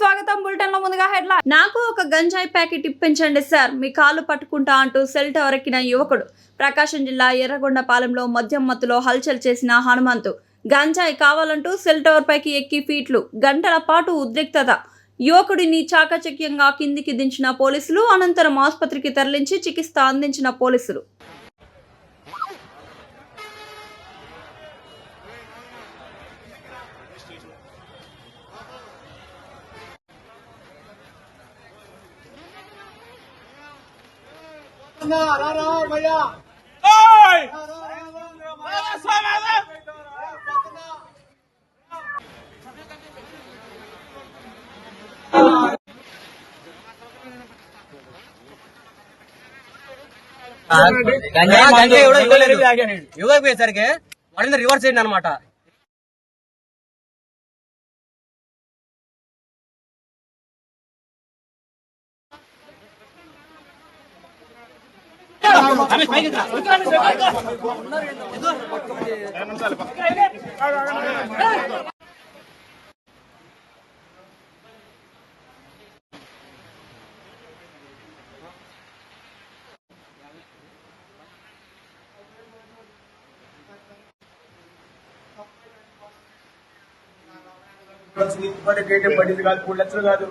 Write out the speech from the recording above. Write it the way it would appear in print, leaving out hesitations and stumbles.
స్వాగతం. బులెటిన్ లో ముందుగా హెడ్లైన్. నాకు ఒక గంజాయి ప్యాకెట్ ఇప్పించండి సార్, మీ కాళ్ళు పట్టుకుంటా అంటూ సెల్ టవర్ ఎక్కిన యువకుడు. ప్రకాశం జిల్లా ఎర్రగొండపాలెంలో మద్యం మత్తులో హల్చల్ చేసిన హనుమంతు గంజాయి కావాలంటూ సెల్ టవర్ పైకి ఎక్కి ఫీట్లు, గంటల పాటు ఉద్రిక్తత. యువకుడిని చాకచక్యంగా కిందికి దించిన పోలీసులు, అనంతరం ఆసుపత్రికి తరలించి చికిత్స అందించిన పోలీసులు. भैया ఇవ్వకపోయేసరికి వాడిని రివర్స్ చేయండి అనమాట. పడింది కాదు, 3 లక్షలు కాదు.